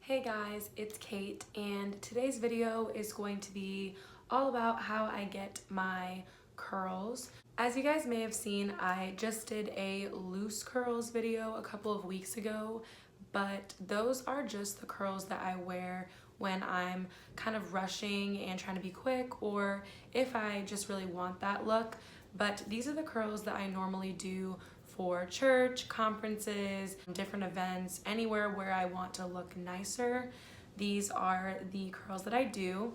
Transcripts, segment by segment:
Hey guys, it's Kate, and today's video is going to be all about how I get my curls. As you guys may have seen, I just did a loose curls video a couple of weeks ago, but those are just the curls that I wear when I'm kind of rushing and trying to be quick, or if I just really want that look. But these are the curls that I normally do for church, conferences, different events, anywhere where I want to look nicer. These are the curls that I do.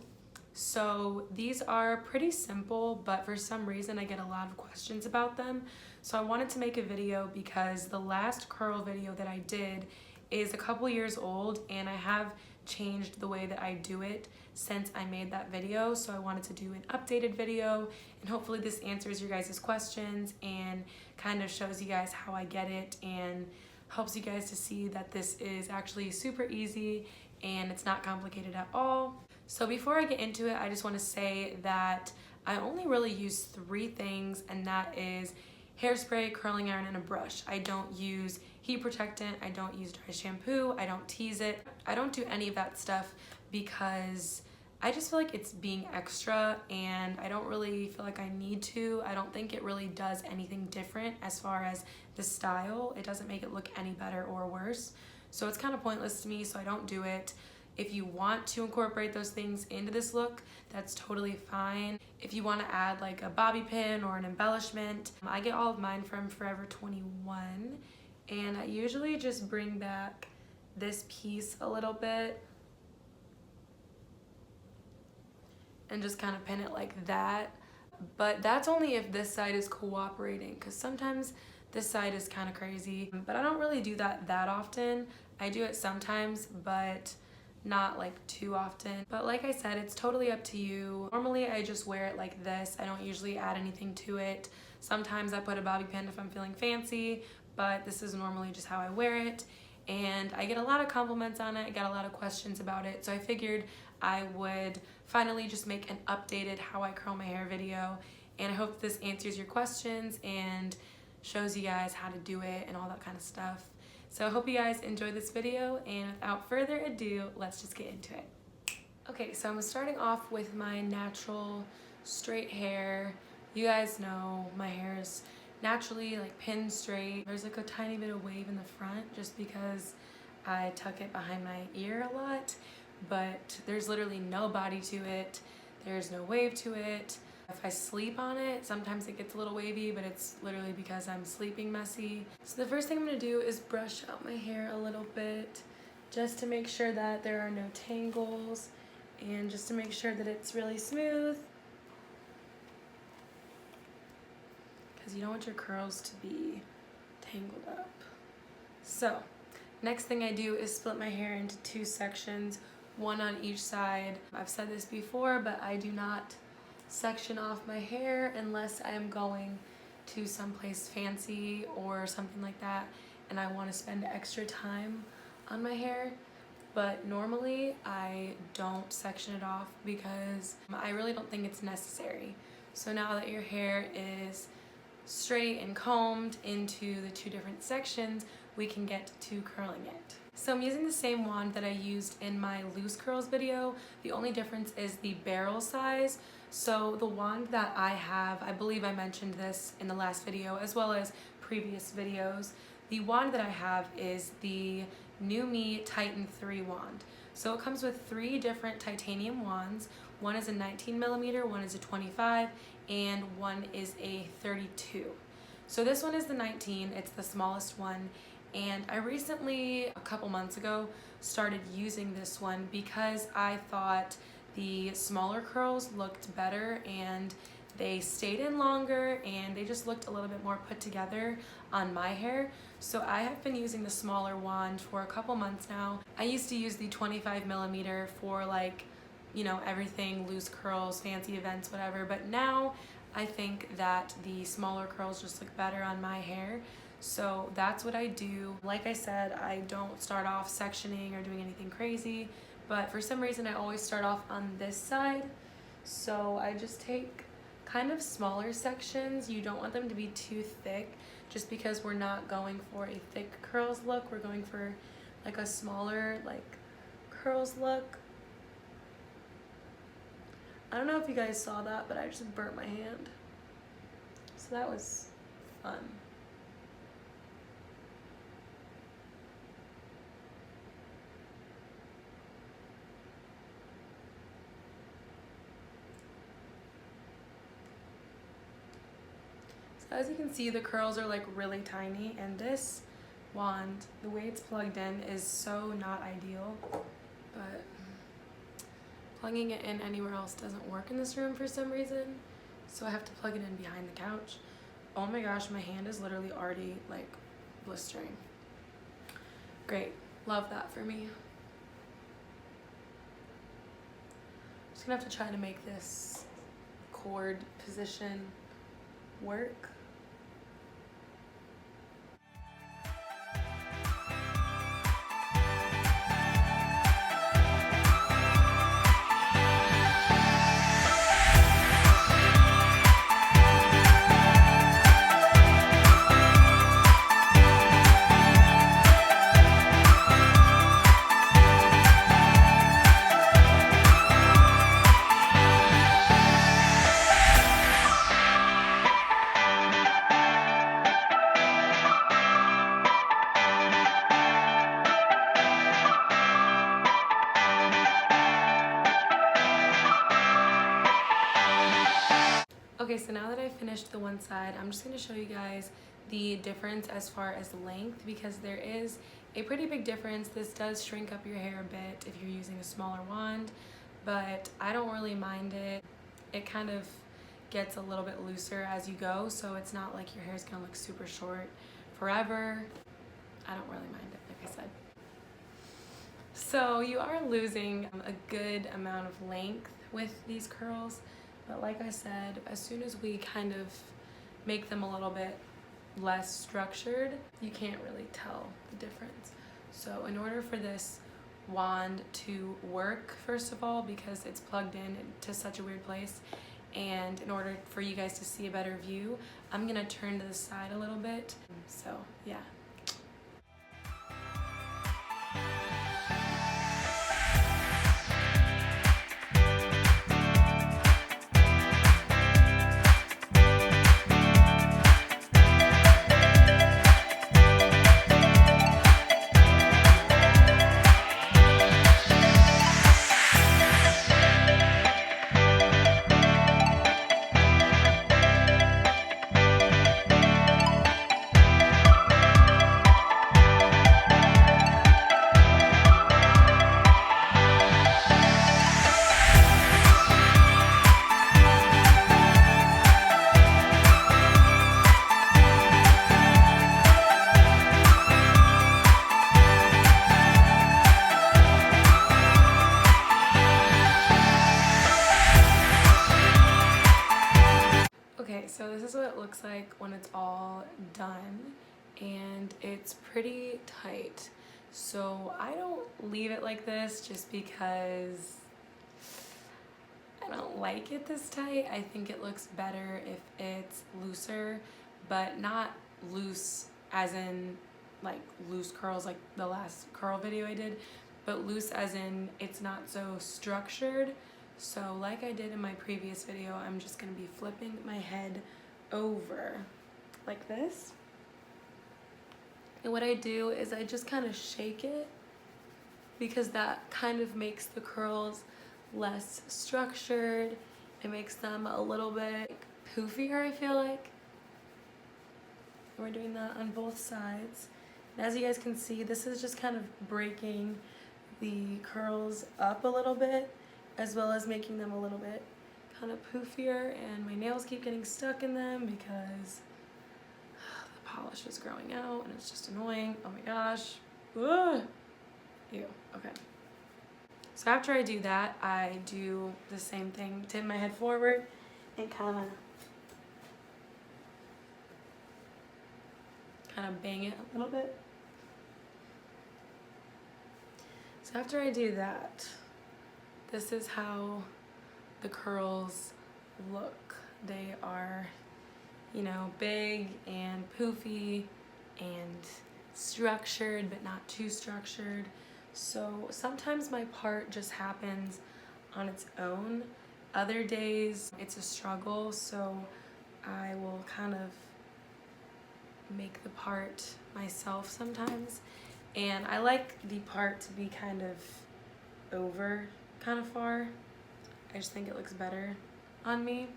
So these are pretty simple, but for some reason I get a lot of questions about them. So I wanted to make a video because the last curl video that I did is a couple years old, and I have changed the way that I do it since I made that video. So I wanted to do an updated video, and hopefully this answers your guys' questions and kind of shows you guys how I get it and helps you guys to see that this is actually super easy and it's not complicated at all. So before I get into it, I just want to say that I only really use 3 things, and that is hairspray, curling iron, and a brush. I don't use heat protectant, I don't use dry shampoo, I don't tease it. I don't do any of that stuff because I just feel like it's being extra and I don't really feel like I need to. I don't think it really does anything different as far as the style. It doesn't make it look any better or worse. So it's kind of pointless to me, so I don't do it. If you want to incorporate those things into this look, that's totally fine. If you want to add like a bobby pin or an embellishment, I get all of mine from Forever 21, and I usually just bring back this piece a little bit and just kind of pin it like that. But that's only if this side is cooperating, because sometimes this side is kind of crazy. But I don't really do that often. I do it sometimes, but not like too often. But like I said, it's totally up to you. Normally I just wear it like this. I don't usually add anything to it. Sometimes I put a bobby pin if I'm feeling fancy, but this is normally just how I wear it. And I get a lot of compliments on it. I get a lot of questions about it. So I figured I would finally just make an updated how I curl my hair video. And I hope this answers your questions and shows you guys how to do it and all that kind of stuff. So I hope you guys enjoy this video, and without further ado, let's just get into it. Okay, so I'm starting off with my natural straight hair. You guys know my hair is naturally like pin straight. There's like a tiny bit of wave in the front just because I tuck it behind my ear a lot, but there's literally no body to it. There's no wave to it. If I sleep on it, sometimes it gets a little wavy, but it's literally because I'm sleeping messy. So the first thing I'm gonna do is brush out my hair a little bit just to make sure that there are no tangles and just to make sure that it's really smooth, because you don't want your curls to be tangled up. So next thing I do is split my hair into 2 sections, one on each side. I've said this before, but I do not section off my hair unless I am going to someplace fancy or something like that and I want to spend extra time on my hair. But normally I don't section it off because I really don't think it's necessary. So now that your hair is straight and combed into the 2 different sections, we can get to curling it. So I'm using the same wand that I used in my loose curls video. The only difference is the barrel size. So the wand that I have, I believe I mentioned this in the last video as well as previous videos. The wand that I have is the New Me Titan 3 wand. So it comes with 3 different titanium wands. One is a 19mm, one is a 25, and one is a 32. So this one is the 19, it's the smallest one. And I recently, a couple months ago, started using this one because I thought the smaller curls looked better and they stayed in longer and they just looked a little bit more put together on my hair. So I have been using the smaller wand for a couple months now. I used to use the 25mm for like, you know, everything, loose curls, fancy events, whatever. But now I think that the smaller curls just look better on my hair. So that's what I do. Like I said, I don't start off sectioning or doing anything crazy, but for some reason I always start off on this side. So I just take kind of smaller sections. You don't want them to be too thick just because we're not going for a thick curls look. We're going for like a smaller, like curls look. I don't know if you guys saw that, but I just burnt my hand. So that was fun. So as you can see, the curls are like really tiny, and this wand, the way it's plugged in, is so not ideal, but plugging it in anywhere else doesn't work in this room for some reason, so I have to plug it in behind the couch. Oh my gosh, my hand is literally already like blistering. Great, love that for me. Just gonna have to try to make this cord position work. Okay, so now that I finished the one side, I'm just going to show you guys the difference as far as length, because there is a pretty big difference. This does shrink up your hair a bit if you're using a smaller wand, but I don't really mind it. It kind of gets a little bit looser as you go, so it's not like your hair is going to look super short forever. I don't really mind it, like I said. So you are losing a good amount of length with these curls. But like I said, as soon as we kind of make them a little bit less structured, you can't really tell the difference. So in order for this wand to work, first of all, because it's plugged in to such a weird place, and in order for you guys to see a better view, I'm gonna turn to the side a little bit. So yeah. Okay, so this is what it looks like when it's all done, and it's pretty tight. So I don't leave it like this just because I don't like it this tight. I think it looks better if it's looser, but not loose as in like loose curls like the last curl video I did, but loose as in it's not so structured. So like I did in my previous video, I'm just going to be flipping my head over like this. And what I do is I just kind of shake it, because that kind of makes the curls less structured. It makes them a little bit poofier, I feel like. We're doing that on both sides. And as you guys can see, this is just kind of breaking the curls up a little bit, as well as making them a little bit kind of poofier, and my nails keep getting stuck in them because the polish is growing out and it's just annoying. Oh my gosh. Ugh. Ew. Okay. So after I do that, I do the same thing, tip my head forward and kind of bang it a little bit. So after I do that, this is how the curls look. They are, you know, big and poofy and structured, but not too structured. So sometimes my part just happens on its own. Other days it's a struggle, so I will kind of make the part myself sometimes. And I like the part to be kind of over kind of far. I just think it looks better on me.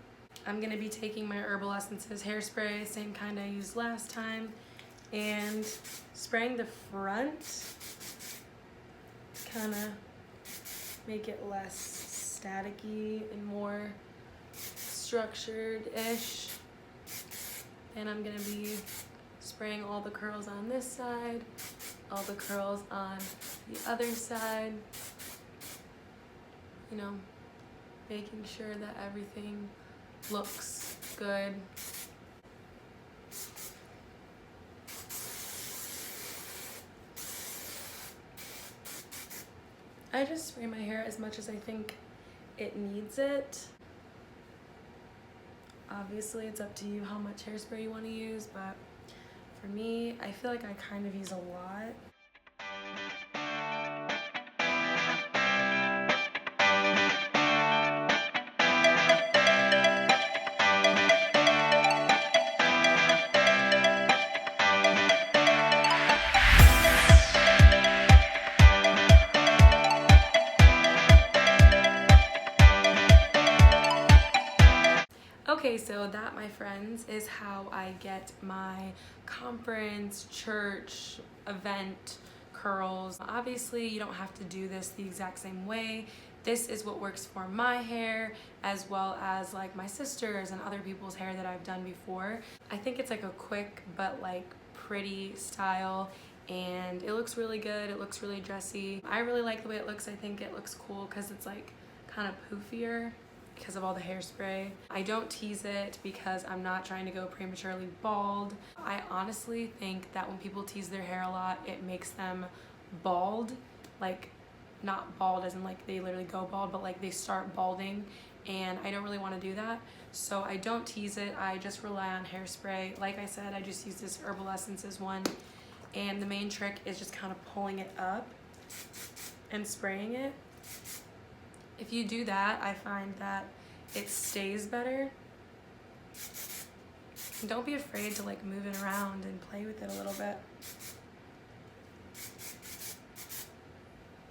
I'm gonna be taking my Herbal Essences hairspray, same kind I used last time, and spraying the front, kind of make it less staticky and more structured-ish. And I'm gonna be spraying all the curls on this side, all the curls on the other side, you know, making sure that everything looks good. I just spray my hair as much as I think it needs it. Obviously, it's up to you how much hairspray you want to use, but for me, I feel like I kind of use a lot. Okay, so that, my friends, is how I get my conference, church, event curls. Obviously, you don't have to do this the exact same way. This is what works for my hair, as well as like my sister's and other people's hair that I've done before. I think it's like a quick but like pretty style, and it looks really good. It looks really dressy. I really like the way it looks. I think it looks cool because it's like kind of poofier because of all the hairspray. I don't tease it because I'm not trying to go prematurely bald. I honestly think that when people tease their hair a lot, it makes them bald. Like, not bald as in like they literally go bald, but like they start balding, and I don't really want to do that. So I don't tease it. I just rely on hairspray. Like I said, I just use this Herbal Essences one, and the main trick is just kind of pulling it up and spraying it. If you do that, I find that it stays better. And don't be afraid to like move it around and play with it a little bit.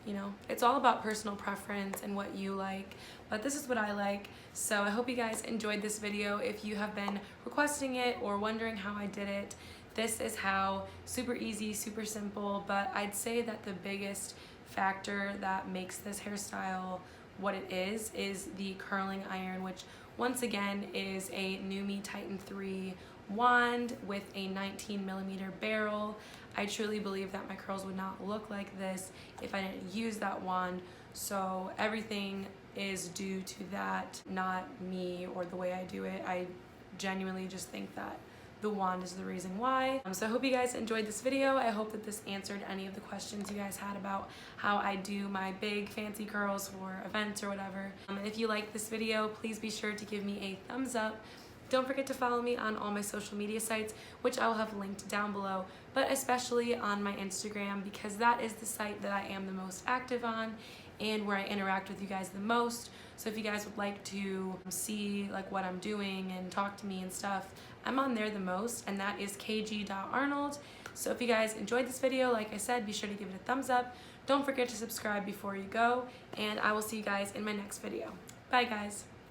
You know, it's all about personal preference and what you like, but this is what I like. So I hope you guys enjoyed this video. If you have been requesting it or wondering how I did it, this is how. Super easy, super simple, but I'd say that the biggest factor that makes this hairstyle what it is the curling iron, which once again is a NuMe Titan 3 wand with a 19mm barrel. I truly believe that my curls would not look like this if I didn't use that wand, so everything is due to that, not me or the way I do it. I genuinely just think that the wand is the reason why. So I hope you guys enjoyed this video. I hope that this answered any of the questions you guys had about how I do my big fancy curls for events or whatever. And if you like this video, please be sure to give me a thumbs up. Don't forget to follow me on all my social media sites, which I will have linked down below, but especially on my Instagram, because that is the site that I am the most active on and where I interact with you guys the most. So if you guys would like to see like what I'm doing and talk to me and stuff, I'm on there the most, and that is kg.arnold. So if you guys enjoyed this video, like I said, be sure to give it a thumbs up. Don't forget to subscribe before you go, and I will see you guys in my next video. Bye guys.